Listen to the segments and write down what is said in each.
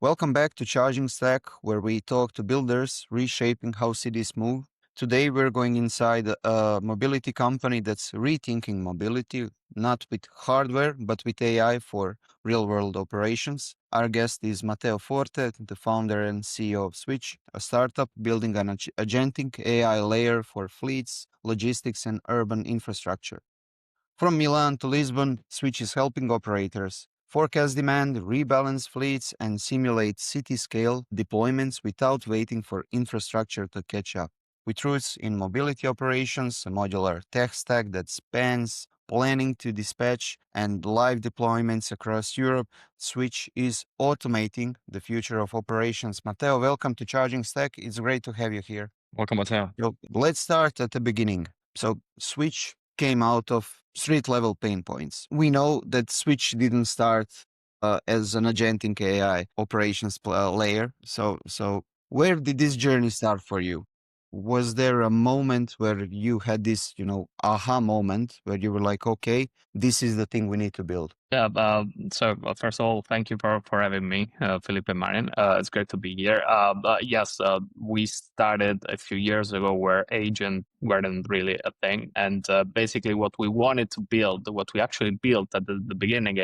Welcome back to Charging Stack, where we talk to builders reshaping how cities move. Today, we're going inside a mobility company that's rethinking mobility, not with hardware, but with AI for real world operations. Our guest is Matteo Forte, the founder and CEO of Switch, a startup building an agentic AI layer for fleets, logistics, and urban infrastructure. From Milan to Lisbon, Switch is helping operators forecast demand, rebalance fleets, and simulate city-scale deployments without waiting for infrastructure to catch up. With roots in mobility operations, a modular tech stack that spans planning to dispatch and live deployments across Europe, Switch is automating the future of operations. Matteo, welcome to Charging Stack. It's great to have you here. Welcome, Matteo. Let's start at the beginning. So Switch came out of street level pain points. We know that Switch didn't start as an agentic AI operations layer. So where did this journey start for you? Was there a moment where you had this, aha moment where you were like, okay, this is the thing we need to build? Yeah, first of all, thank you for having me, Philip and Marian. It's great to be here. Yes, we started a few years ago where agent weren't really a thing. And basically what we wanted to build, what we actually built at the beginning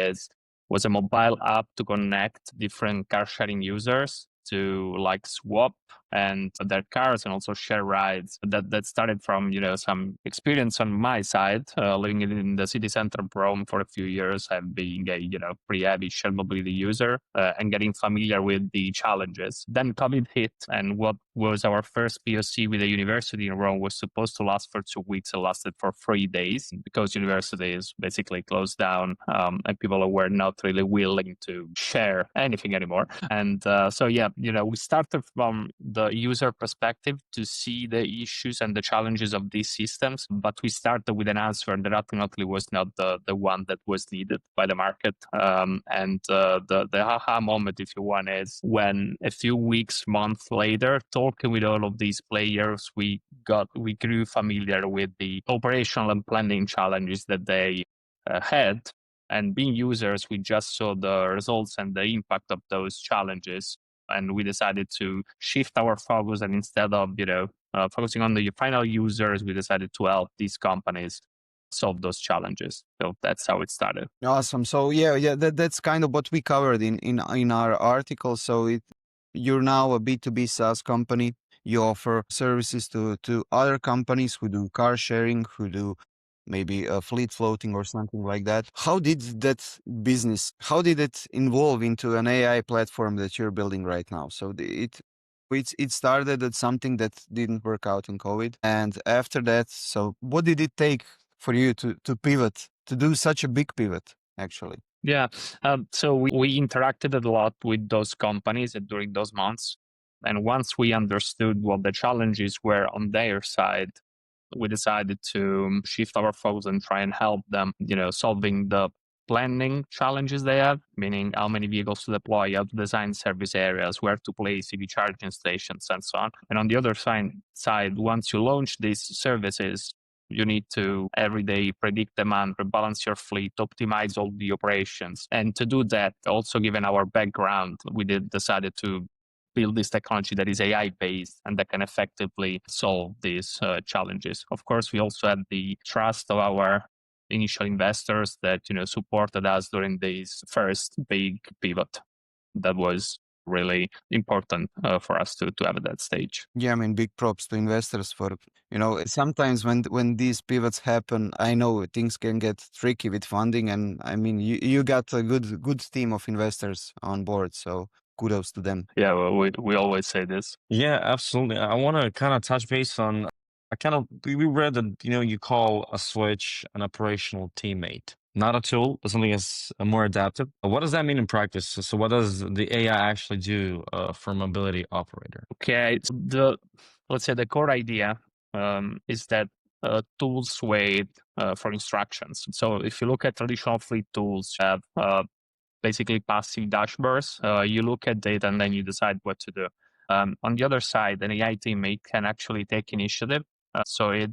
was a mobile app to connect different car sharing users to like swap and their cars and also share rides. That started from some experience on my side, living in the city center of Rome for a few years, and being a pretty heavy shared mobility user and getting familiar with the challenges. Then COVID hit, and what was our first POC with a university in Rome was supposed to last for 2 weeks. It lasted for 3 days because universities basically closed down and people were not really willing to share anything anymore. And we started from the user perspective to see the issues and the challenges of these systems, but we started with an answer that ultimately was not the one that was needed by the market. The aha moment, if you want, is when a few weeks, months later, talking with all of these players, we grew familiar with the operational and planning challenges that they had. And being users, we just saw the results and the impact of those challenges. And we decided to shift our focus, and instead of focusing on the final users, we decided to help these companies solve those challenges. So that's how it started. Awesome. So that's kind of what we covered in our article. So you're now a B2B SaaS company. You offer services to other companies who do car sharing, who do maybe a fleet floating or something like that. How did it evolve into an AI platform that you're building right now? So it started at something that didn't work out in COVID. And after that, so what did it take for you to pivot, to do such a big pivot, actually? Yeah. So we interacted a lot with those companies during those months. And once we understood what the challenges were on their side, we decided to shift our focus and try and help them, solving the planning challenges they have, meaning how many vehicles to deploy, how to design service areas, where to place EV charging stations, and so on. And on the other side, once you launch these services, you need to every day predict demand, rebalance your fleet, optimize all the operations. And to do that, also given our background, we decided to build this technology that is AI-based and that can effectively solve these challenges. Of course, we also had the trust of our initial investors that supported us during this first big pivot. That was really important for us to have at that stage. Yeah, I mean, big props to investors for, sometimes when these pivots happen, I know things can get tricky with funding, and I mean, you got a good team of investors on board, so kudos to them. Yeah, well, we always say this. Yeah, absolutely. I want to kind of touch base on, we read that, you call a Switch an operational teammate, not a tool, but something that's more adaptive. What does that mean in practice? So what does the AI actually do for a mobility operator? Okay, let's say the core idea is that tools wait for instructions. So if you look at traditional fleet tools, you have basically passive dashboards. You look at data and then you decide what to do. On the other side, an AI teammate can actually take initiative. So it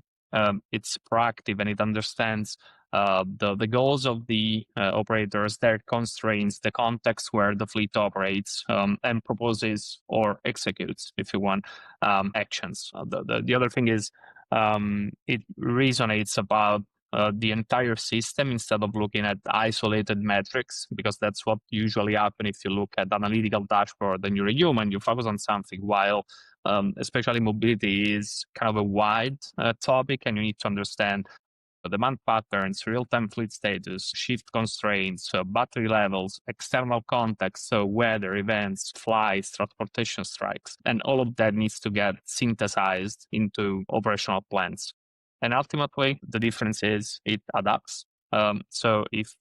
it's proactive and it understands the goals of the operators, their constraints, the context where the fleet operates, and proposes or executes, if you want, actions. The other thing is it resonates about the entire system instead of looking at isolated metrics, because that's what usually happens if you look at analytical dashboard and you're a human, you focus on something, while especially mobility is kind of a wide topic, and you need to understand demand patterns, real-time fleet status, shift constraints, battery levels, external context, so weather, events, flights, transportation strikes, and all of that needs to get synthesized into operational plans. And ultimately, the difference is it adapts. So if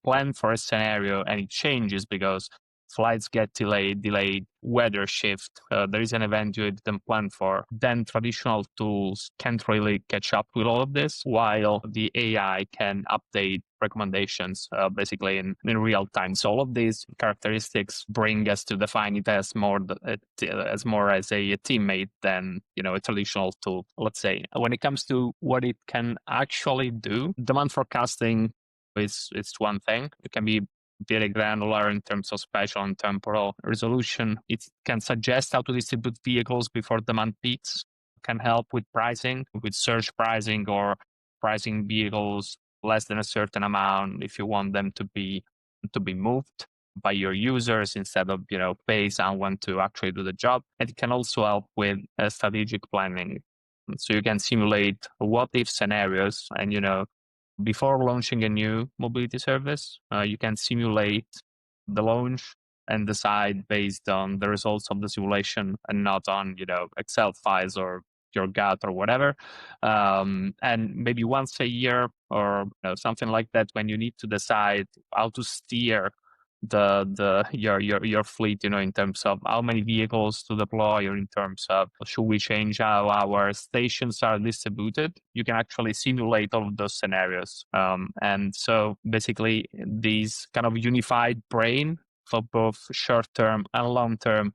plan for a scenario and it changes because flights get delayed, weather shift, there is an event you didn't plan for, then traditional tools can't really catch up with all of this, while the AI can update recommendations basically in real time. So all of these characteristics bring us to define it as more as a teammate than a traditional tool. Let's say when it comes to what it can actually do, demand forecasting is one thing. It can be very granular in terms of spatial and temporal resolution. It can suggest how to distribute vehicles before demand peaks, can help with pricing, with surge pricing or pricing vehicles less than a certain amount if you want them to be moved by your users instead of pay someone to actually do the job. And it can also help with strategic planning. So you can simulate what if scenarios, and before launching a new mobility service, you can simulate the launch and decide based on the results of the simulation and not on Excel files or your gut or whatever. And maybe once a year or something like that, when you need to decide how to steer your fleet, in terms of how many vehicles to deploy, or in terms of should we change how our stations are distributed, you can actually simulate all of those scenarios. And so basically these kind of unified brain for both short-term and long-term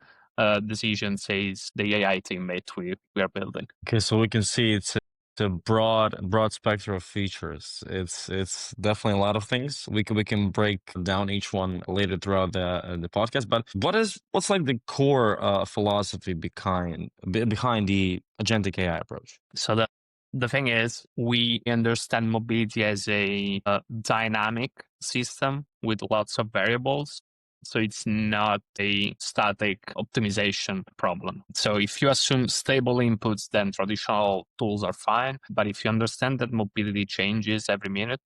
decisions is the AI teammate we are building. Okay, so we can see it's a broad spectrum of features. It's definitely a lot of things. We can break down each one later throughout the podcast. But what's like the core philosophy behind the agentic AI approach? So the thing is, we understand mobility as a dynamic system with lots of variables. So it's not a static optimization problem. So if you assume stable inputs, then traditional tools are fine. But if you understand that mobility changes every minute,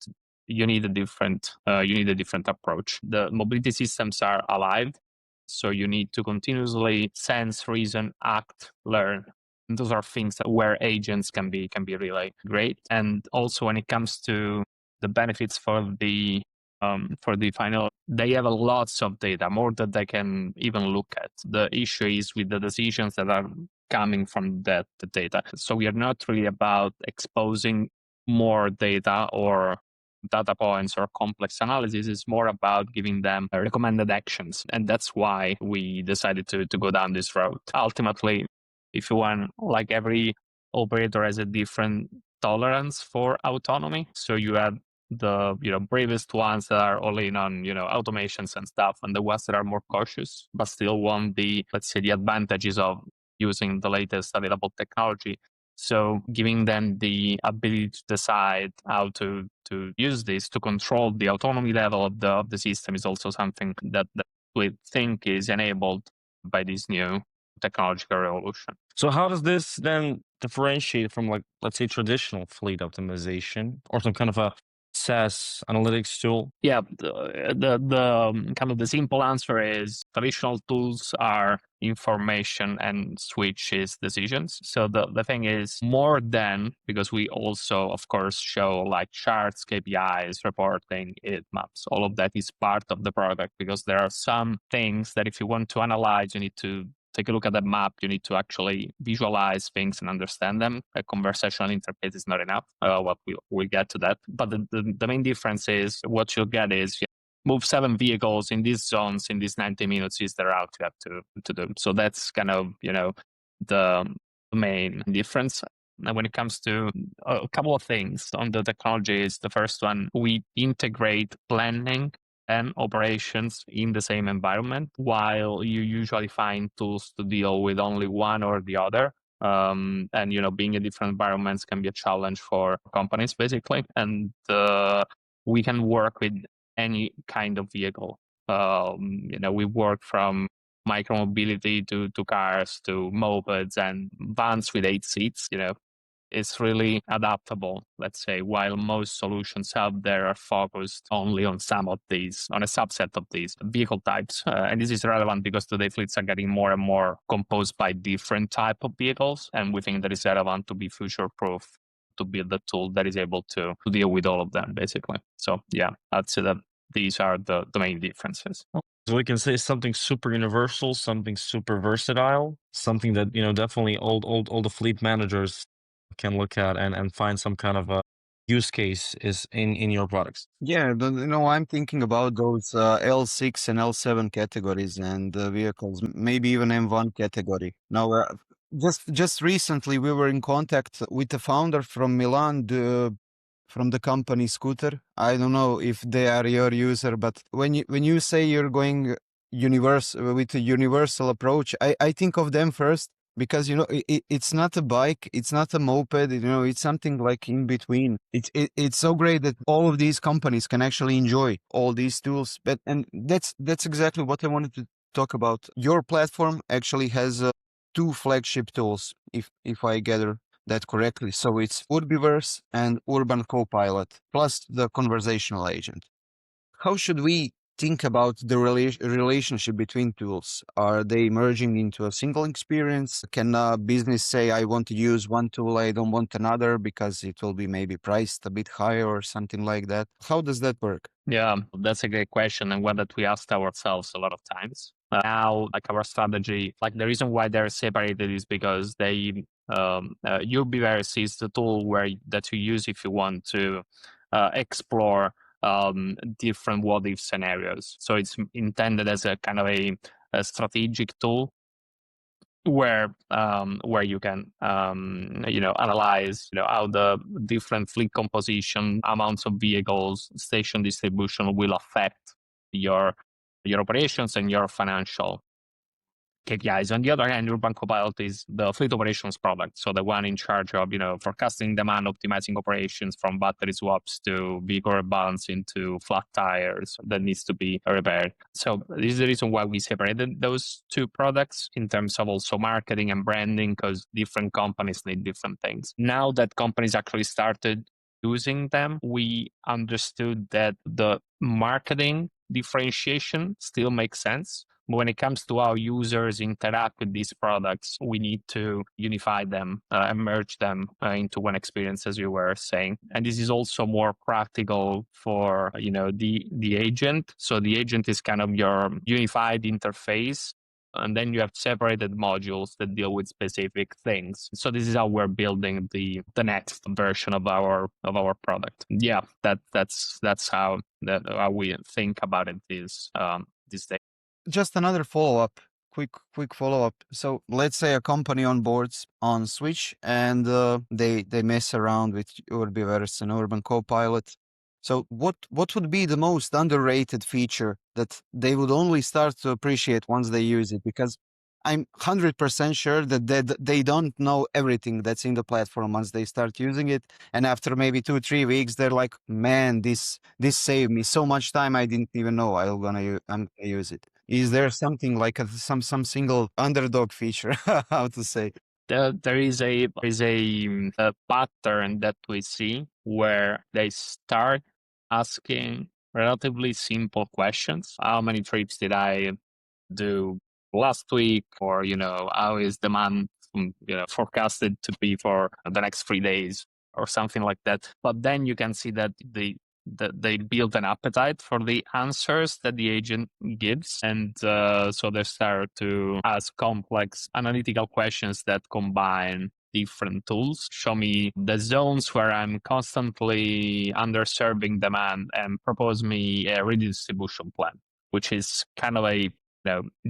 you need a different approach. The mobility systems are alive, so you need to continuously sense, reason, act, learn. And those are things where agents can be really great. And also when it comes to the benefits for the final, they have lots of data, more than they can even look at. The issue is with the decisions that are coming from that data. So we are not really about exposing more data or data points or complex analysis. It's more about giving them recommended actions. And that's why we decided to go down this road. Ultimately, if you want, like every operator has a different tolerance for autonomy. So you have the bravest ones that are all in on automations and stuff, and the ones that are more cautious but still want the, let's say, the advantages of using the latest available technology. So giving them the ability to decide how to use this to control the autonomy level of the system is also something that we think is enabled by this new technological revolution. So how does this then differentiate from, like, let's say, traditional fleet optimization or some kind of a SaaS analytics tool? Yeah, the kind of the simple answer is traditional tools are information and switches decisions. So the thing is, more than, because we also of course show like charts, KPIs, reporting, it maps, all of that is part of the product, because there are some things that if you want to analyze, you need to take a look at the map. You need to actually visualize things and understand them. A conversational interface is not enough. We'll get to that. But the main difference is what you'll get is move 7 vehicles in these zones in these 90 minutes is the route you have to do. So that's kind of, the main difference. And when it comes to a couple of things on the technology, is the first one, we integrate planning and operations in the same environment, while you usually find tools to deal with only one or the other. And being in different environments can be a challenge for companies, basically. And we can work with any kind of vehicle. We work from micromobility to cars to mopeds and vans with 8 seats. It's really adaptable, let's say, while most solutions out there are focused only on on a subset of these vehicle types. And this is relevant because today fleets are getting more and more composed by different type of vehicles. And we think that it's relevant to be future-proof, to build a tool that is able to deal with all of them, basically. So yeah, I'd say that these are the main differences. So we can say something super universal, something super versatile, something that, definitely all the fleet managers can look at and find some kind of a use case is in your products. Yeah, I'm thinking about those L6 and L7 categories and vehicles, maybe even M1 category. Now, just recently, we were in contact with the founder from Milan, from the company Scooter. I don't know if they are your user, but when you say you're going with a universal approach, I think of them first because it's not a bike, it's not a moped, it's something like in between. It's so great that all of these companies can actually enjoy all these tools. And that's exactly what I wanted to talk about. Your platform actually has two flagship tools, if I gather that correctly. So it's Urbiverse and Urban CoPilot, plus the conversational agent. How should we think about the relationship between tools? Are they merging into a single experience? Can a business say, I want to use one tool, I don't want another because it will be maybe priced a bit higher or something like that? How does that work? Yeah, that's a great question, and one that we asked ourselves a lot of times. Now, like our strategy, like the reason why they're separated is because Urbiverse is the tool that you use if you want to explore different what-if scenarios. So it's intended as a kind of a strategic tool where you can analyze how the different fleet composition, amounts of vehicles, station distribution will affect your operations and your financial KPIs. On the other hand, Urban Copilot is the fleet operations product, so the one in charge of forecasting demand, optimizing operations from battery swaps to vehicle rebalancing to flat tires that needs to be repaired. So this is the reason why we separated those two products in terms of also marketing and branding, because different companies need different things. Now that companies actually started using them, we understood that the marketing differentiation still makes sense. When it comes to how users interact with these products, we need to unify them and merge them into one experience, as you were saying. And this is also more practical for the agent. So the agent is kind of your unified interface, and then you have separated modules that deal with specific things. So this is how we're building the next version of our product. Yeah, that's how we think about it these days. Just another follow-up, quick follow-up. So let's say a company onboards on Switch and they mess around with Urbiverse and Urban Copilot. So what would be the most underrated feature that they would only start to appreciate once they use it? Because I'm 100% sure that they don't know everything that's in the platform once they start using it. And after maybe 2-3 weeks, they're like, man, this saved me so much time. I didn't even know I'm gonna use it. Is there something like some single underdog feature? How to say? There is a pattern that we see where they start asking relatively simple questions. How many trips did I do last week? Or how is demand forecasted to be for the next 3 days, or something like that. But then you can see that they build an appetite for the answers that the agent gives, and so they start to ask complex analytical questions that combine different tools. Show me the zones where I'm constantly underserving demand and propose me a redistribution plan, which is kind of a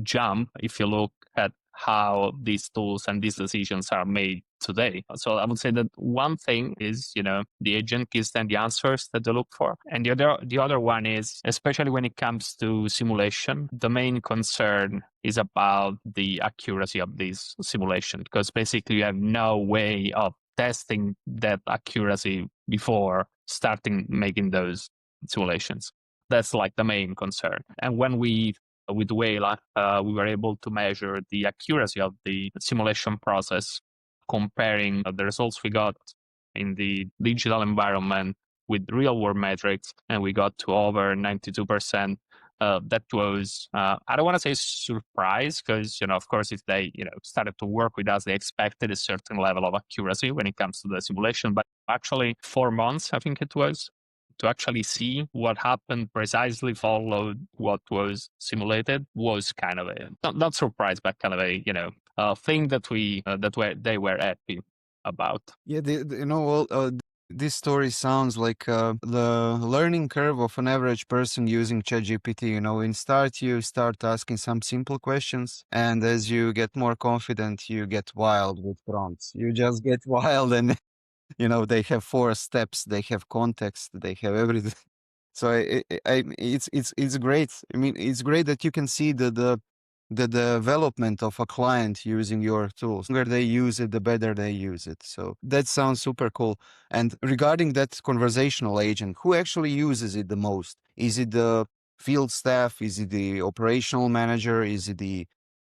jump if you look at how these tools and these decisions are made today. So I would say that one thing is, the agent gives them the answers that they look for. And the other one is, especially when it comes to simulation, the main concern is about the accuracy of this simulation, because basically you have no way of testing that accuracy before starting making those simulations. That's like the main concern. And when with Wayla, we were able to measure the accuracy of the simulation process, comparing the results we got in the digital environment with real world metrics, and we got to over 92%. That was, I don't want to say surprise, because, of course, if they, started to work with us, they expected a certain level of accuracy when it comes to the simulation. But actually 4 months, I think it was, to actually see what happened precisely followed what was simulated was kind of a not surprise, but kind of a thing that they were happy about. Yeah, this story sounds like the learning curve of an average person using ChatGPT. In start, you start asking some simple questions, and as you get more confident, you get wild with prompts. You just get wild, and they have 4 steps, they have context, they have everything. So it's great. I mean, it's great that you can see the development of a client using your tools. The longer they use it, the better they use it. So that sounds super cool. And regarding that conversational agent, who actually uses it the most? Is it the field staff? Is it the operational manager? Is it the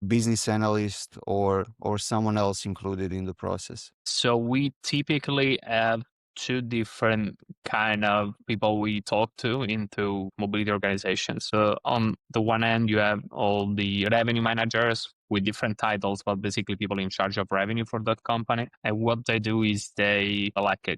business analyst, or someone else included in the process? So we typically have 2 different kind of people we talk to into mobility organizations. So on the one end, you have all the revenue managers with different titles, but basically people in charge of revenue for that company. And what they do is they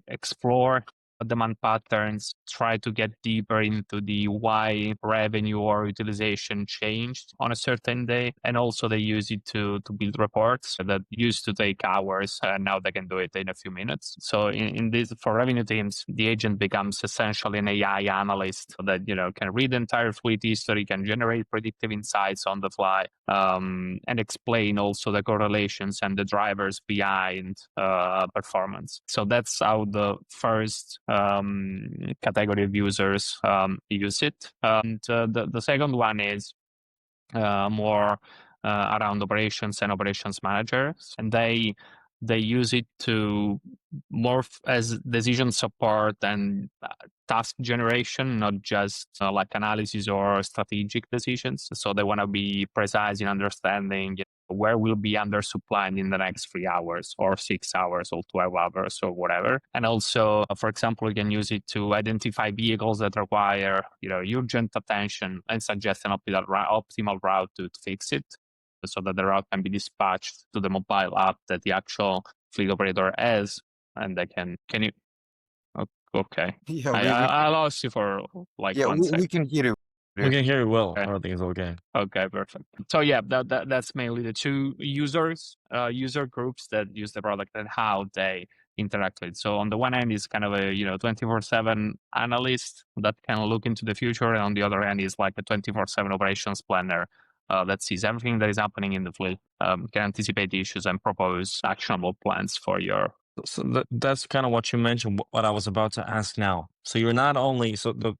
explore demand patterns, try to get deeper into the why revenue or utilization changed on a certain day. And also they use it to build reports that used to take hours, and now they can do it in a few minutes. So in this, for revenue teams, the agent becomes essentially an AI analyst that, can read the entire fleet history, can generate predictive insights on the fly, and explain also the correlations and the drivers behind performance. So that's how the first category of users use it. And the second one is more around operations and operations managers, and they use it to more as decision support and task generation, not just like analysis or strategic decisions. So they want to be precise in understanding where we'll be undersupplied in the next 3 hours or 6 hours or 12 hours or whatever. And also, for example, you can use it to identify vehicles that require, urgent attention and suggest an optimal route to fix it, so that the route can be dispatched to the mobile app that the actual fleet operator has, and they can you? Okay. Yeah, I lost you for like 1 second. we can hear you. We can hear you well. Okay. Everything is okay. Okay, perfect. So yeah, that's mainly the 2 user groups that use the product and how they interact with it. So on the one end is kind of a 24/7 analyst that can look into the future, and on the other end is like a 24/7 operations planner that sees everything that is happening in the fleet, can anticipate the issues and propose actionable plans for your. So that's kind of what you mentioned, what I was about to ask now. So you're not only, so the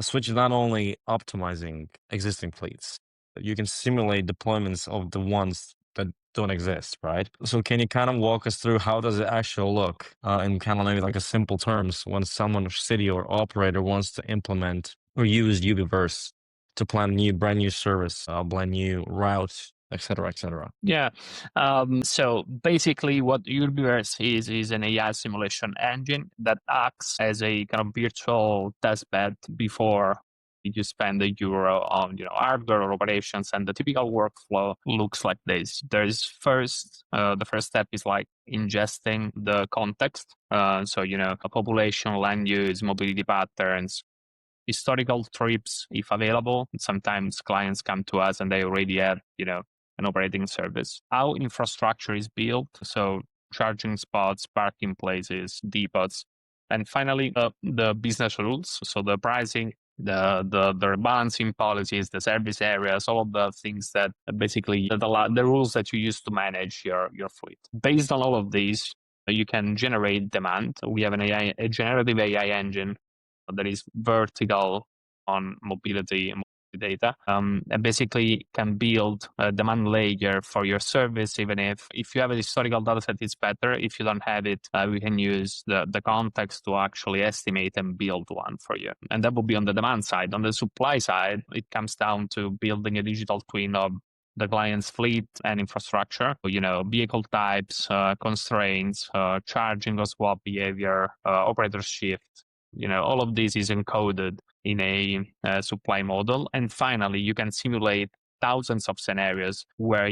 Switch is not only optimizing existing fleets, but you can simulate deployments of the ones that don't exist, right? So can you kind of walk us through how does it actually look in kind of maybe like a simple terms when someone, city or operator wants to implement or use Urbiverse to plan a brand new service, brand new route, et cetera, et cetera? Yeah. So basically what Urbiverse is an AI simulation engine that acts as a kind of virtual test bed before you spend a euro on hardware or operations. And the typical workflow looks like this. There's the first step is like ingesting the context. So a population, land use, mobility patterns, historical trips if available. Sometimes clients come to us and they already have an operating service. How infrastructure is built, so charging spots, parking places, depots, and finally the business rules, so the pricing, the rebalancing policies, the service areas, all of the things that basically that allow the rules that you use to manage your fleet. Based on all of these, you can generate demand. We have a generative AI engine that is vertical on mobility data, and basically can build a demand layer for your service. Even if you have a historical data set, it's better. If you don't have it, we can use the context to actually estimate and build one for you. And that will be on the demand side. On the supply side, it comes down to building a digital twin of the client's fleet and infrastructure, vehicle types, constraints, charging or swap behavior, operator shift. All of this is encoded in a supply model. And finally, you can simulate thousands of scenarios where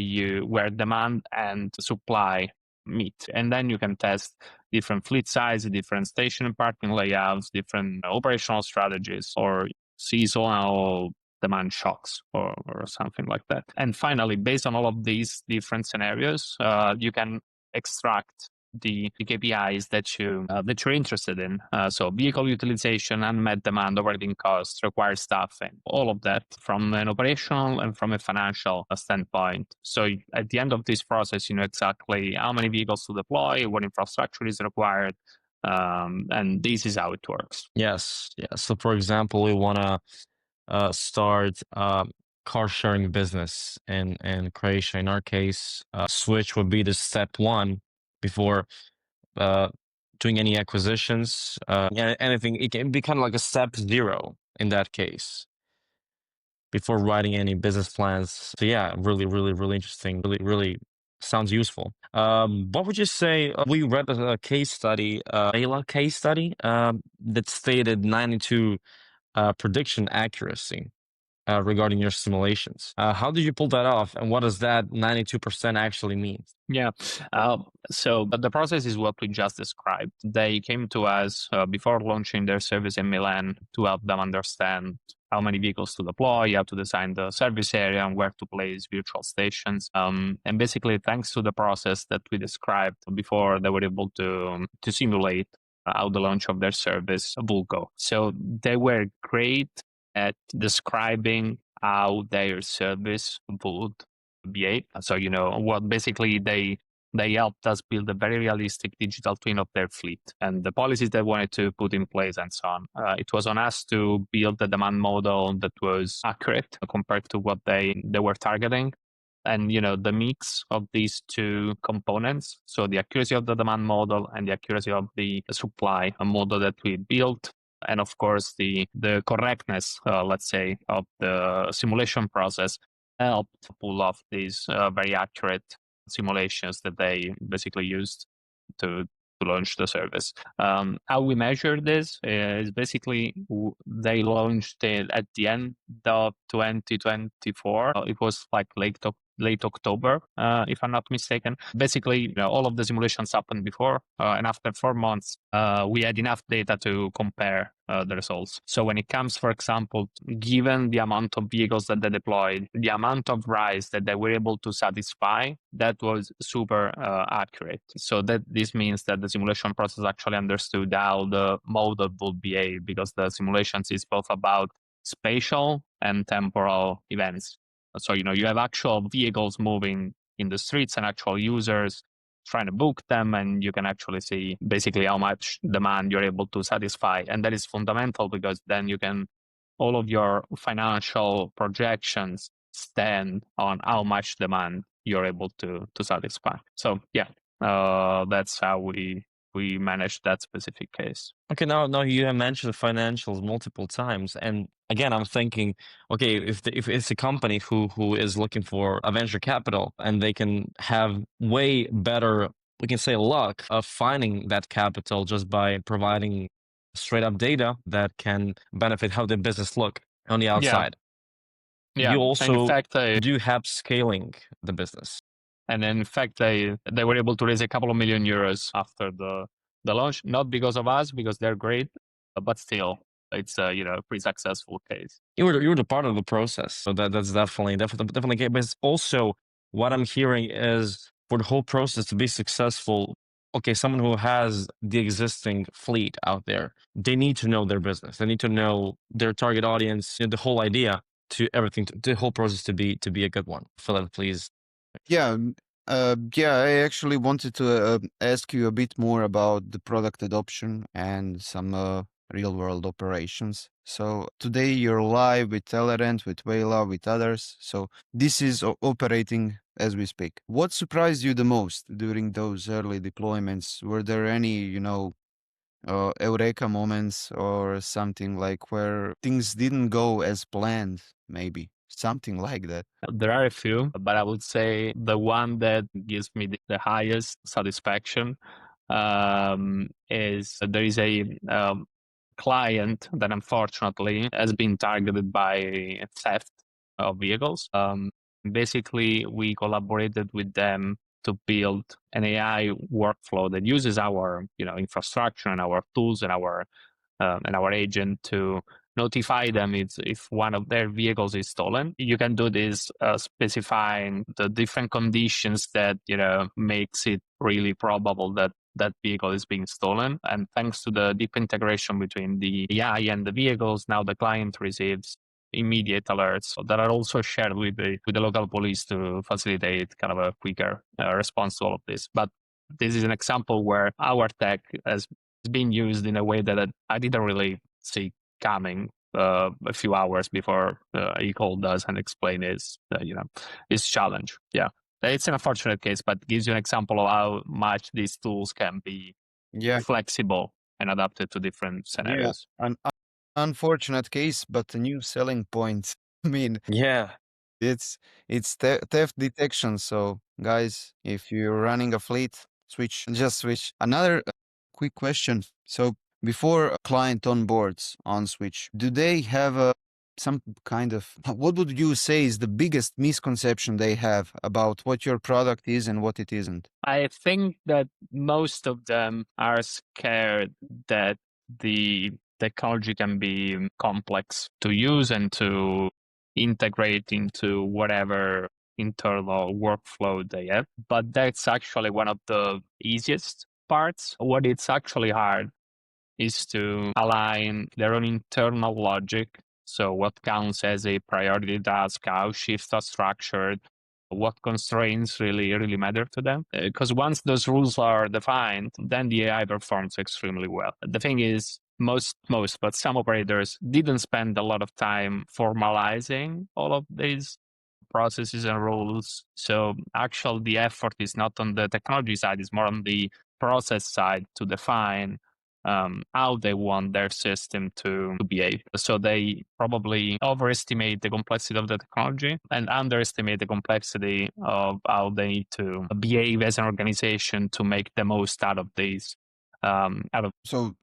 demand and supply meet. And then you can test different fleet sizes, different station and parking layouts, different operational strategies, or seasonal demand shocks or something like that. And finally, based on all of these different scenarios, you can extract the KPIs that you're interested in. So vehicle utilization, unmet demand, operating costs, required staffing, all of that from an operational and from a financial standpoint. So at the end of this process, you know exactly how many vehicles to deploy, what infrastructure is required, and this is how it works. Yes. So for example, we want to start car sharing business in Croatia. In our case, switch would be the step one before doing any acquisitions, anything. It can be kind of like a step zero in that case before writing any business plans. So yeah, really interesting. Really sounds useful. What would you say? We read a case study, Wayla case study, that stated 92 prediction accuracy regarding your simulations. How did you pull that off, and what does that 92% actually mean? Yeah, so the process is what we just described. They came to us before launching their service in Milan to help them understand how many vehicles to deploy, how to design the service area, and where to place virtual stations. And basically, thanks to the process that we described before, they were able to simulate how the launch of their service will go. So they were great at describing how their service would behave. So, what basically they helped us build a very realistic digital twin of their fleet and the policies they wanted to put in place and so on. It was on us to build the demand model that was accurate compared to what they were targeting. And, the mix of these two components, so the accuracy of the demand model and the accuracy of the supply model that we built, and of course the correctness, let's say, of the simulation process helped pull off these very accurate simulations that they basically used to launch the service. How we measure this is basically they launched it at the end of 2024. It was like late October, if I'm not mistaken. Basically, all of the simulations happened before, and after 4 months, we had enough data to compare the results. So when it comes, for example, given the amount of vehicles that they deployed, the amount of rides that they were able to satisfy, that was super accurate. So that this means that the simulation process actually understood how the model would behave, because the simulations is both about spatial and temporal events. So, you have actual vehicles moving in the streets and actual users trying to book them, and you can actually see basically how much demand you're able to satisfy. And that is fundamental, because then all of your financial projections stand on how much demand you're able to satisfy. So yeah, that's how we manage that specific case. Okay, now you have mentioned financials multiple times, and again, I'm thinking, okay, if it's a company who is looking for a venture capital, and they can have way better, we can say, luck of finding that capital just by providing straight up data that can benefit how the business look on the outside. Yeah. You also in fact, do have scaling the business. And in fact, they were able to raise a couple of million euros after the launch, not because of us, because they're great, but still, it's a pretty successful case. You were the part of the process, so that's definitely good. But it's also, what I'm hearing is, for the whole process to be successful, okay, someone who has the existing fleet out there, they need to know their business. They need to know their target audience, the whole idea to everything, the whole process to be a good one. Philip, please. Yeah, yeah, I actually wanted to ask you a bit more about the product adoption and some real world operations. So today you're live with Telerent, with Wayla, with others. So this is operating as we speak. What surprised you the most during those early deployments? Were there any, eureka moments or something like where things didn't go as planned, maybe something like that? There are a few, but I would say the one that gives me the highest satisfaction is there is a client that unfortunately has been targeted by theft of vehicles. Basically, we collaborated with them to build an AI workflow that uses our infrastructure and our tools and our agent to notify them if one of their vehicles is stolen. You can do this specifying the different conditions that makes it really probable that that vehicle is being stolen. And thanks to the deep integration between the AI and the vehicles, now the client receives immediate alerts that are also shared with the local police to facilitate kind of a quicker response to all of this. But this is an example where our tech has been used in a way that I didn't really see coming a few hours before he called us and explained his challenge. Yeah, it's an unfortunate case, but gives you an example of how much these tools can be flexible and adapted to different scenarios. Yeah, an unfortunate case, but a new selling point. I mean, Yeah. it's theft detection. So, guys, if you're running a fleet, just switch. Another quick question. So, before a client onboards on Switch, do they have some kind of what would you say is the biggest misconception they have about what your product is and what it isn't? I think that most of them are scared that the technology can be complex to use and to integrate into whatever internal workflow they have. But that's actually one of the easiest parts. What it's actually hard is to align their own internal logic. So, what counts as a priority task, how shifts are structured, what constraints really matter to them. Because once those rules are defined, then the AI performs extremely well. The thing is, most, but some operators didn't spend a lot of time formalizing all of these processes and rules. So actually the effort is not on the technology side, it's more on the process side to define how they want their system to behave. So they probably overestimate the complexity of the technology and underestimate the complexity of how they need to behave as an organization to make the most out of these. So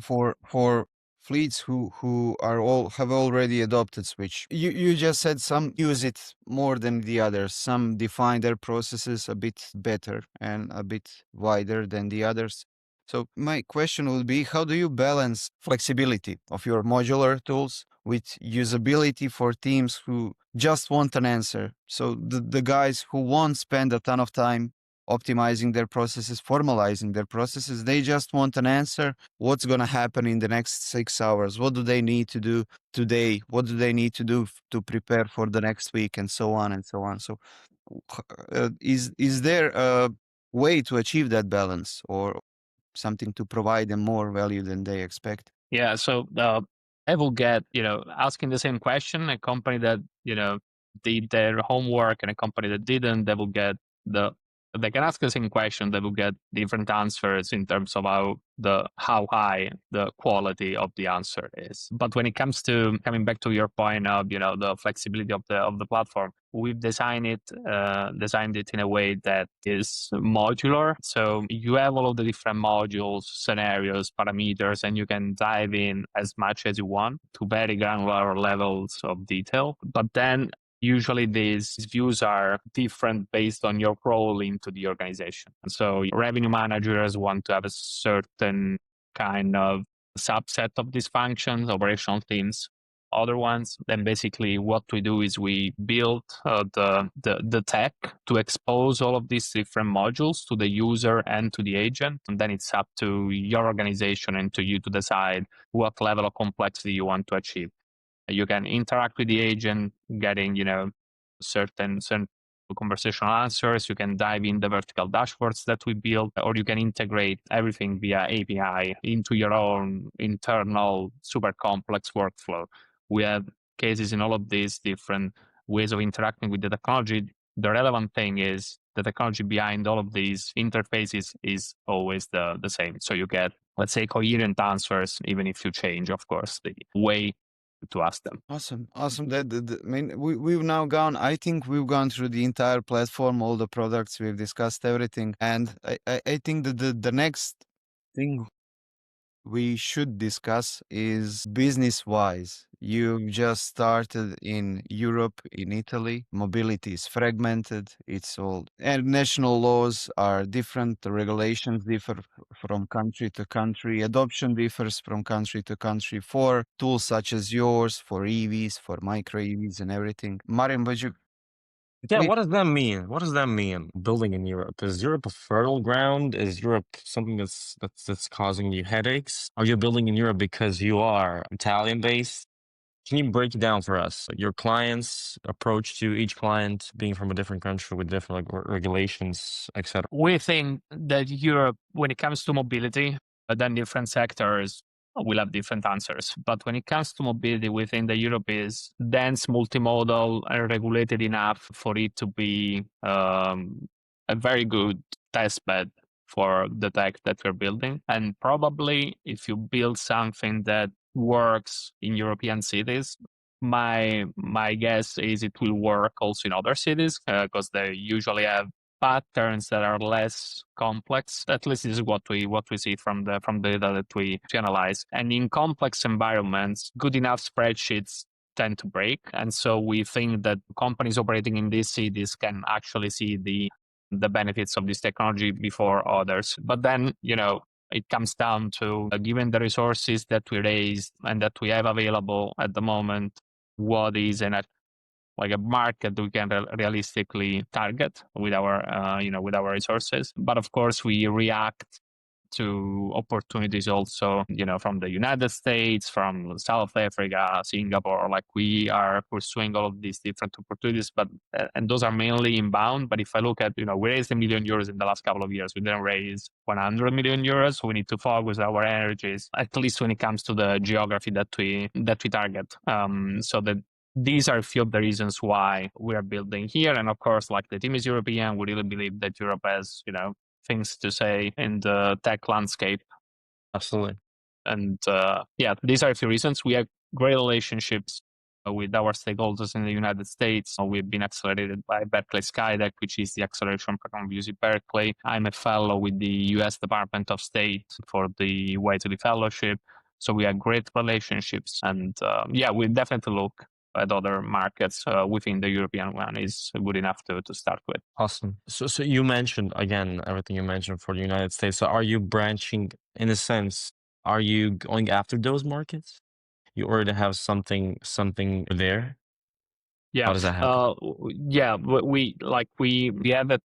for fleets who are all have already adopted Switch, you just said some use it more than the others. Some define their processes a bit better and a bit wider than the others. So my question would be, how do you balance flexibility of your modular tools with usability for teams who just want an answer? So the guys who won't spend a ton of time optimizing their processes, formalizing their processes, they just want an answer. What's going to happen in the next 6 hours? What do they need to do today? What do they need to do to prepare for the next week, and so on and so on? So is there a way to achieve that balance, or something to provide them more value than they expect? Yeah, so I will get, asking the same question, a company that, did their homework and a company that didn't, they can ask the same question, they will get different answers in terms of how high the quality of the answer is. But when it comes to coming back to your point of, the flexibility of the platform, we've designed it in a way that is modular. So you have all of the different modules, scenarios, parameters, and you can dive in as much as you want to very granular levels of detail. But then usually these views are different based on your role into the organization. And so revenue managers want to have a certain kind of subset of these functions. Operational teams other ones. Then basically what we do is we build the tech to expose all of these different modules to the user and to the agent. And then it's up to your organization and to you to decide what level of complexity you want to achieve. You can interact with the agent, getting, certain conversational answers. You can dive in the vertical dashboards that we build, or you can integrate everything via API into your own internal super complex workflow. We have cases in all of these different ways of interacting with the technology. The relevant thing is the technology behind all of these interfaces is always the same. So you get, let's say, coherent answers, even if you change, of course, the way to ask them. Awesome. I mean, we've now gone, I think we've gone through the entire platform, all the products, we've discussed everything. And I think that the next thing we should discuss is business wise. You just started in Europe, in Italy. Mobility is fragmented. It's all, and national laws are different. The regulations differ from country to country. Adoption differs from country to country for tools such as yours, for EVs, for micro EVs, and everything. Marian, would you Yeah, please? what does that mean? What does that mean? Building in Europe, is Europe a fertile ground? Is Europe something that's causing you headaches? Are you building in Europe because you are Italian based? Can you break it down for us? Your clients' approach to each client being from a different country with different regulations, etc. We think that Europe, when it comes to mobility, then different sectors will have different answers. But when it comes to mobility, we think that Europe is dense, multimodal, and regulated enough for it to be a very good test bed for the tech that we're building. And probably if you build something that works in European cities, my guess is it will work also in other cities because they usually have patterns that are less complex. At least this is what we see from the data that we analyze. And in complex environments, good enough spreadsheets tend to break. And so we think that companies operating in these cities can actually see the benefits of this technology before others. But then, it comes down to, given the resources that we raised and that we have available at the moment, what is like a market we can realistically target with our with our resources. But of course we react to opportunities also, from the United States, from South Africa, Singapore. Like, we are pursuing all of these different opportunities, but and those are mainly inbound. But if I look at, we raised €1 million in the last couple of years. We didn't raise 100 million euros. So we need to focus our energies, at least when it comes to the geography that we target. So that these are a few of the reasons why we are building here. And of course, like, the team is European. We really believe that Europe has, things to say in the tech landscape. Absolutely. And these are a few reasons. We have great relationships with our stakeholders in the United States. We've been accelerated by Berkeley Skydeck, which is the acceleration program we use at Berkeley. I'm a fellow with the US Department of State for the Y2D fellowship. So we have great relationships. And we definitely look at other markets within the European one is good enough to start with. Awesome. So you mentioned, again, everything you mentioned for the United States. So are you branching, in a sense, are you going after those markets? You already have something there? Yeah. How does that happen? We have a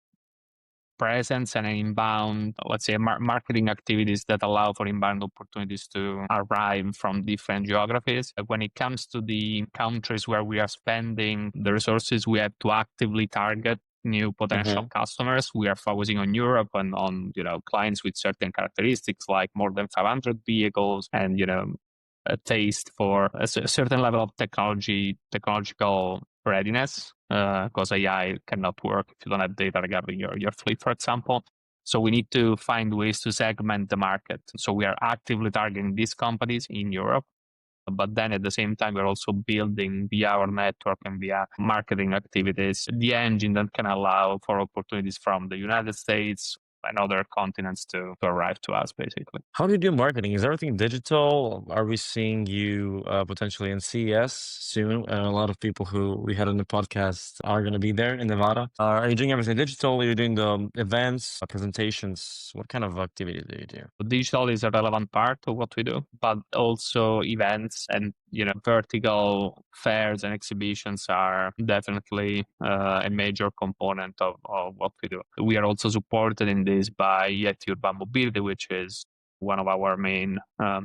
presence and an inbound, let's say, marketing activities that allow for inbound opportunities to arrive from different geographies. When it comes to the countries where we are spending the resources, we have to actively target new potential customers. We are focusing on Europe and on, clients with certain characteristics, like more than 500 vehicles and, a taste for a certain level of technological readiness, because AI cannot work if you don't have data regarding your fleet, for example. So we need to find ways to segment the market. So we are actively targeting these companies in Europe, but then at the same time, we're also building via our network and via marketing activities the engine that can allow for opportunities from the United States and other continents to arrive to us, basically. How do you do marketing? Is everything digital? Are we seeing you potentially in CES soon? A lot of people who we had on the podcast are going to be there in Nevada. Are you doing everything digital? Are you doing the events, presentations? What kind of activity do you do? Digital is a relevant part of what we do, but also events and vertical fairs and exhibitions are definitely a major component of what we do. We are also supported in this by Urban Mobility, which is one of our main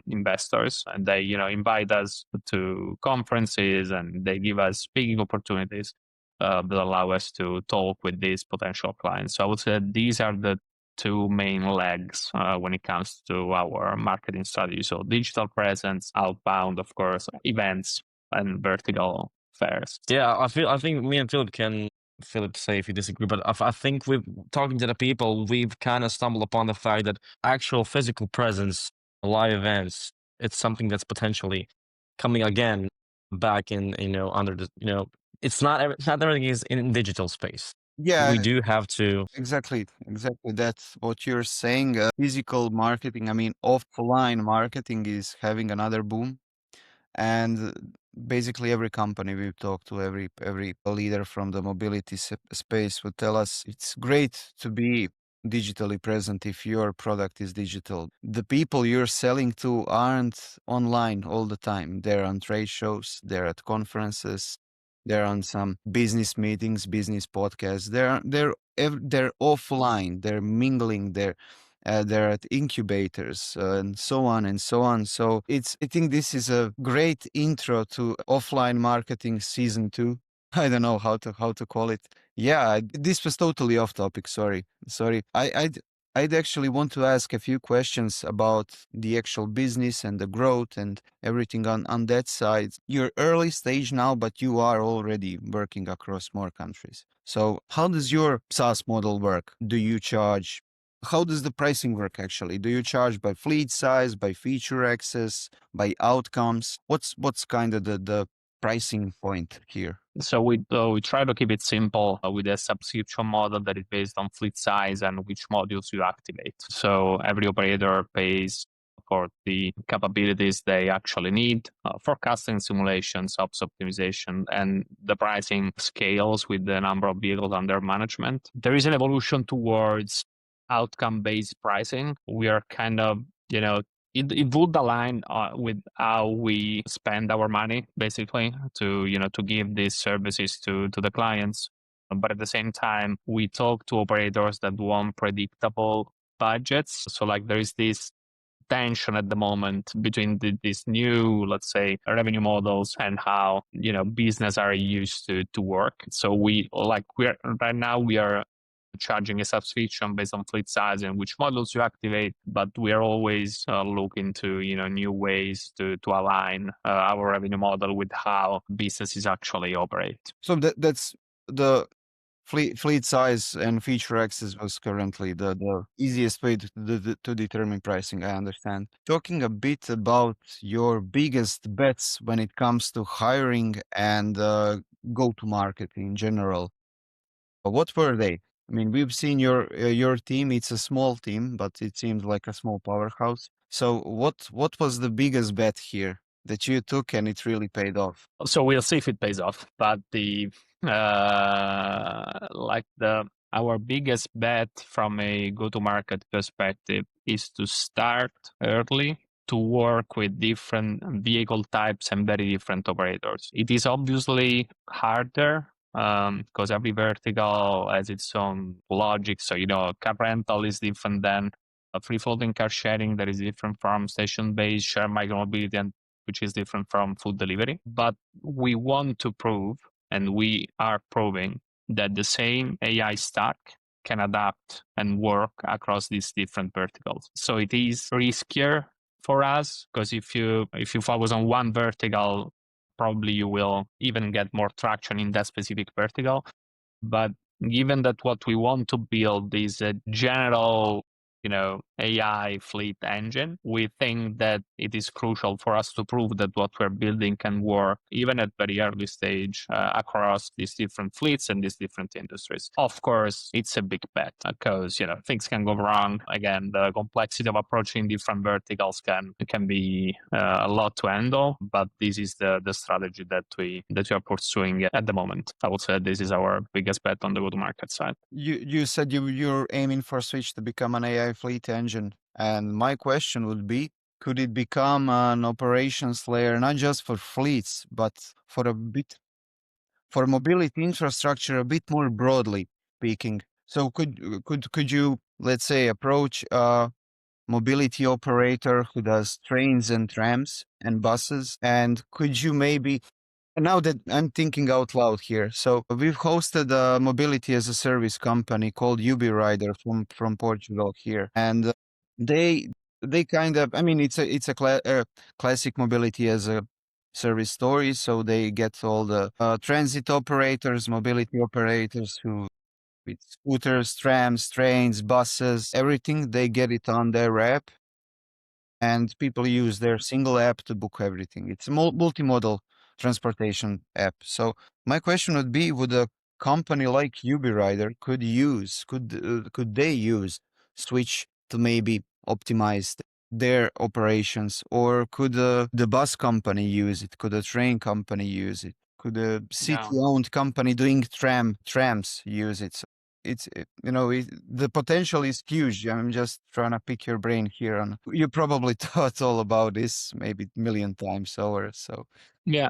investors, and they invite us to conferences and they give us speaking opportunities that allow us to talk with these potential clients. So I would say these are the two main legs when it comes to our marketing strategy. So digital presence, outbound, of course, events, and vertical fairs. Yeah, I think me and Philip, say if you disagree, but I think we've talking to the people, we've kind of stumbled upon the fact that actual physical presence, live events, it's something that's potentially coming again back in, under the, it's not everything is in digital space. Yeah, We do have to. exactly. That's what you're saying. Physical marketing, I mean, offline marketing is having another boom. And basically every company we've talked to, every leader from the mobility space would tell us it's great to be digitally present if your product is digital. The people you're selling to aren't online all the time. They're on trade shows, they're at conferences, they're on some business meetings, business podcasts. They're offline. They're mingling. They're at incubators and so on and so on. So I think this is a great intro to offline marketing season 2. I don't know how to call it. Yeah, this was totally off topic. Sorry. I'd actually want to ask a few questions about the actual business and the growth and everything on that side. You're early stage now, but you are already working across more countries. So how does your SaaS model work? Do you charge? How does the pricing work actually? Do you charge by fleet size, by feature access, by outcomes? What's kind of the pricing point here? So we try to keep it simple with a subscription model that is based on fleet size and which modules you activate. So every operator pays for the capabilities they actually need, forecasting, simulations, ops optimization, and the pricing scales with the number of vehicles under management. There is an evolution towards outcome-based pricing. We are kind of, it would align with how we spend our money, basically, to give these services to the clients. But at the same time, we talk to operators that want predictable budgets. So like there is this tension at the moment between these new, let's say, revenue models and how business are used to work. So we are charging a subscription based on fleet size and which models you activate, but we are always looking to new ways to align our revenue model with how businesses actually operate. So that's the fleet size and feature access was currently the easiest way to determine pricing. I understand. Talking a bit about your biggest bets when it comes to hiring and go to market in general. What were they? I mean, we've seen your team. It's a small team, but it seems like a small powerhouse. So what was the biggest bet here that you took and it really paid off? So we'll see if it pays off. But our biggest bet from a go-to-market perspective is to start early to work with different vehicle types and very different operators. It is obviously harder because every vertical has its own logic. So, car rental is different than a free floating car sharing that is different from station-based share micromobility, and which is different from food delivery. But we want to prove, and we are proving, that the same AI stack can adapt and work across these different verticals. So it is riskier for us because if you focus on one vertical, probably you will even get more traction in that specific vertical. But given that what we want to build is a general AI fleet engine, we think that it is crucial for us to prove that what we're building can work even at very early stage across these different fleets and these different industries. Of course, it's a big bet because things can go wrong. Again, the complexity of approaching different verticals can be a lot to handle, but this is the strategy that we are pursuing at the moment. I would say this is our biggest bet on the go-to-market side. You said you're aiming for Switch to become an AI fleet engine, and my question would be, Could it become an operations layer, not just for fleets, but for mobility infrastructure a bit more broadly speaking? So could you, let's say, approach a mobility operator who does trains and trams and buses, and could you maybe, and now that I'm thinking out loud here, so we've hosted a mobility as a service company called Ubirider from Portugal here, and they kind of, I mean, it's a classic mobility as a service story. So they get all the transit operators, mobility operators who with scooters, trams, trains, buses, everything. They get it on their app, and people use their single app to book everything. It's a multimodal transportation app. So my question would be, would a company like Ubirider could they use Switch to maybe optimize their operations, or could the bus company use it? Could a train company use it? Could a city-owned company doing trams use it? The potential is huge. I'm just trying to pick your brain here on, you probably thought all about this maybe a million times over. So Yeah.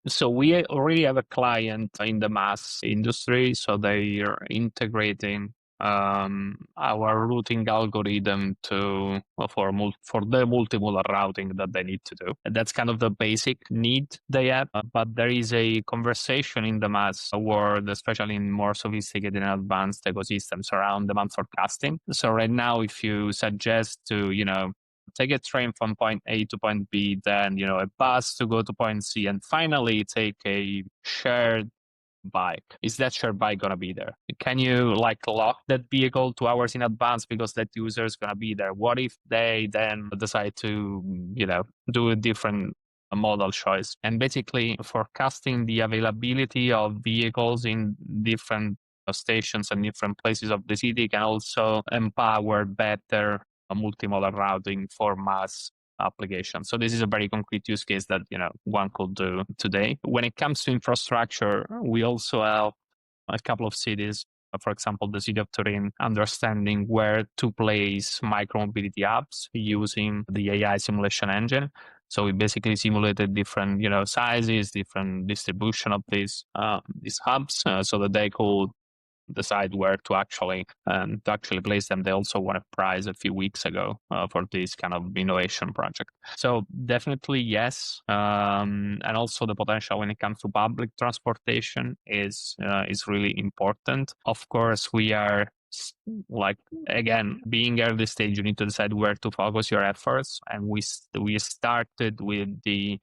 So we already have a client in the mass industry, so they are integrating our routing algorithm to for the multimodal routing that they need to do. And that's kind of the basic need they have. But there is a conversation in the mass world, especially in more sophisticated and advanced ecosystems around demand forecasting. So right now, if you suggest to, take a train from point A to point B, then, a bus to go to point C, and finally take a shared bike. Is that shared bike going to be there? Can you lock that vehicle 2 hours in advance because that user is going to be there? What if they then decide to, do a different modal choice? And basically forecasting the availability of vehicles in different stations and different places of the city can also empower better multimodal routing for mass application. So this is a very concrete use case that one could do today. When it comes to infrastructure, we also help a couple of cities, for example, the city of Turin, understanding where to place micromobility apps using the AI simulation engine. So we basically simulated different sizes, different distribution of these hubs, so that they could decide where to actually place them. They also won a prize a few weeks ago for this kind of innovation project. So definitely yes, and also the potential when it comes to public transportation is really important. Of course, we are again, being early stage, you need to decide where to focus your efforts, and we started with the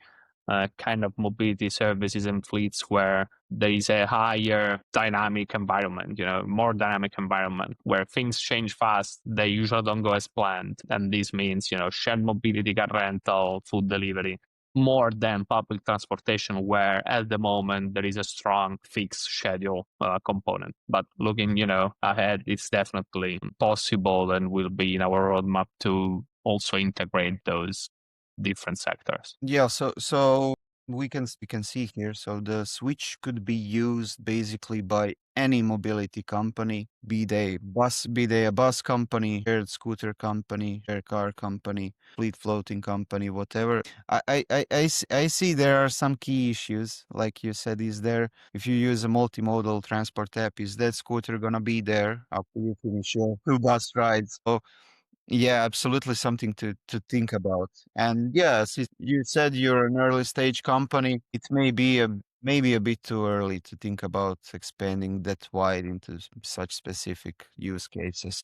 kind of mobility services and fleets where there is a higher dynamic environment, more dynamic environment where things change fast. They usually don't go as planned. And this means, shared mobility, car rental, food delivery, more than public transportation, where at the moment there is a strong fixed schedule component. But looking, ahead, it's definitely possible and will be in our roadmap to also integrate those different sectors. yeah, so we can see here. So the Switch could be used basically by any mobility company, be they a bus company, shared scooter company, shared car company, fleet floating company, whatever. I see there are some key issues, like you said. Is there, if you use a multimodal transport app, is that scooter gonna be there after you finish your 2 bus rides? So yeah, absolutely something to think about. And yes, you said you're an early stage company. It may be maybe a bit too early to think about expanding that wide into such specific use cases.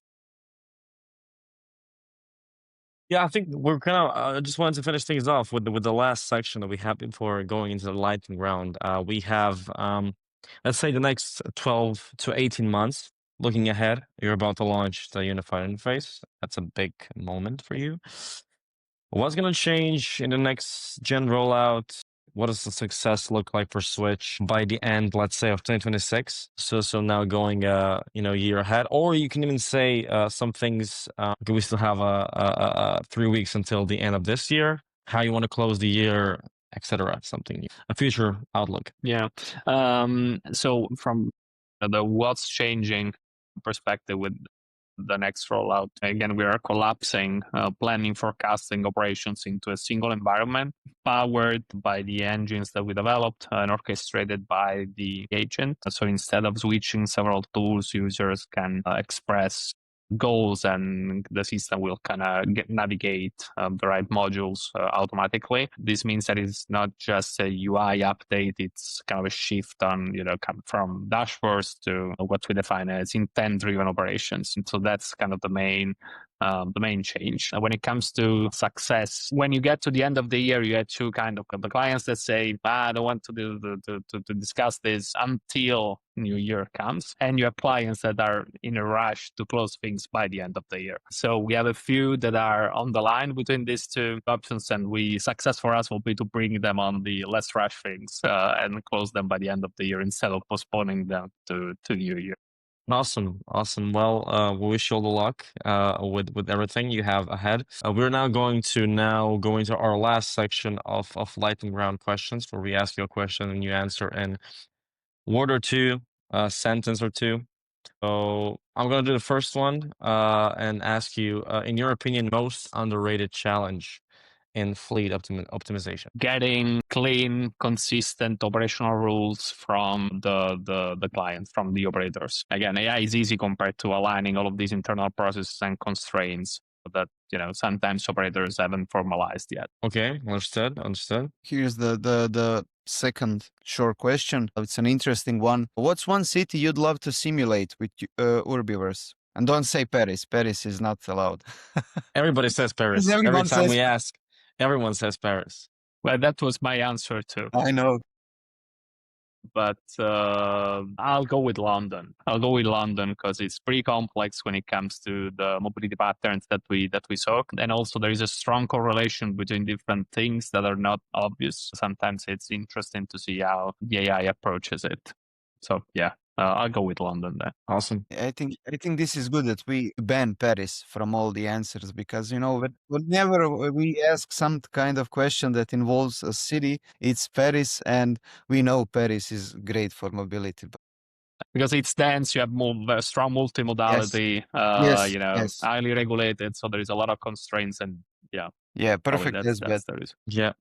Yeah, I think we're kind of. I just wanted to finish things off with the last section that we have before going into the lightning round. We have, let's say, the next 12 to 18 months. Looking ahead, you're about to launch the unified interface. That's a big moment for you. What's going to change in the next gen rollout? What does the success look like for Switch by the end, let's say, of 2026? So now going, a year ahead, or you can even say some things. We still have 3 weeks until the end of this year. How you want to close the year, etc. Something, a future outlook. Yeah. So from the what's changing perspective with the next rollout. Again, we are collapsing planning, forecasting, operations into a single environment, powered by the engines that we developed and orchestrated by the agent. So instead of switching several tools, users can express goals, and the system will kind of navigate the right modules automatically. This means that it's not just a UI update, it's kind of a shift on, from dashboards to what we define as intent-driven operations. And so that's kind of the main change. When it comes to success, when you get to the end of the year, you have two kind of the clients that say, I don't want to discuss this until new year comes, and you have clients that are in a rush to close things by the end of the year. So we have a few that are on the line between these two options, and success for us will be to bring them on the let's rush things and close them by the end of the year instead of postponing them to new year. Awesome. Well, we wish you all the luck with everything you have ahead. We're now going to go into our last section of lightning round questions, where we ask you a question and you answer in word or two, sentence or two. So I'm going to do the first one and ask you, in your opinion, most underrated challenge in fleet optimization? Getting clean, consistent operational rules from the clients, from the operators. Again, AI is easy compared to aligning all of these internal processes and constraints that sometimes operators haven't formalized yet. Okay, understood. Here's the second short question. It's an interesting one. What's one city you'd love to simulate with Urbiverse? And don't say Paris. Paris is not allowed. Everybody says Paris. Every time we ask, everyone says Paris. Well, that was my answer too. I know. But I'll go with London. Because it's pretty complex when it comes to the mobility patterns that we saw. And also there is a strong correlation between different things that are not obvious. Sometimes it's interesting to see how the AI approaches it. So yeah, I'll go with London then. Awesome. I think this is good that we ban Paris from all the answers, because whenever we ask some kind of question that involves a city, it's Paris, and we know Paris is great for mobility. Because it's dense, you have strong multimodality, Yes. highly regulated, so there is a lot of constraints, and Perfect. that's the reason. Yeah.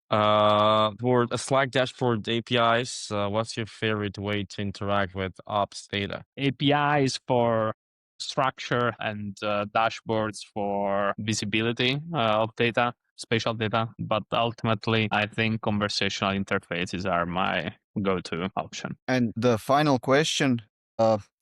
For a Slack dashboard APIs, what's your favorite way to interact with ops data? APIs for structure and dashboards for visibility of data, spatial data. But ultimately, I think conversational interfaces are my go-to option. And the final question,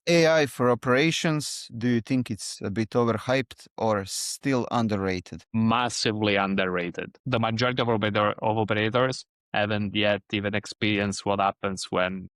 AI for operations, do you think it's a bit overhyped or still underrated? Massively underrated. The majority of operators haven't yet even experienced what happens when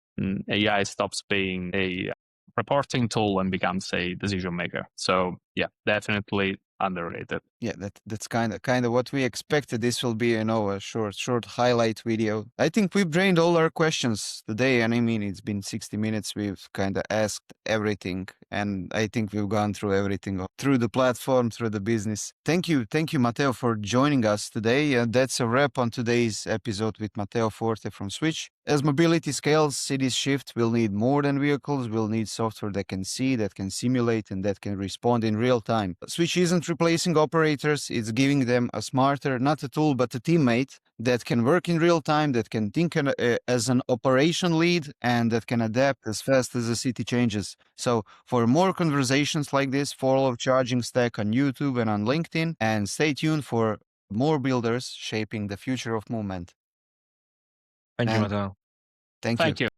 AI stops being a reporting tool and becomes a decision maker. So yeah, definitely underrated. Yeah, that's kind of what we expected. This will be, a short highlight video. I think we've drained all our questions today, and I mean, it's been 60 minutes. We've kind of asked everything, and I think we've gone through everything through the platform, through the business. Thank you, Matteo, for joining us today. That's a wrap on today's episode with Matteo Forte from Switch. As mobility scales, cities shift, we'll need more than vehicles. We'll need software that can see, that can simulate, and that can respond in real time. Switch isn't replacing operators, it's giving them a smarter, not a tool, but a teammate that can work in real time, that can think as an operation lead, and that can adapt as fast as the city changes. So for more conversations like this, follow Charging Stack on YouTube and on LinkedIn, and stay tuned for more builders shaping the future of movement. Thank you, Matteo. Thank you.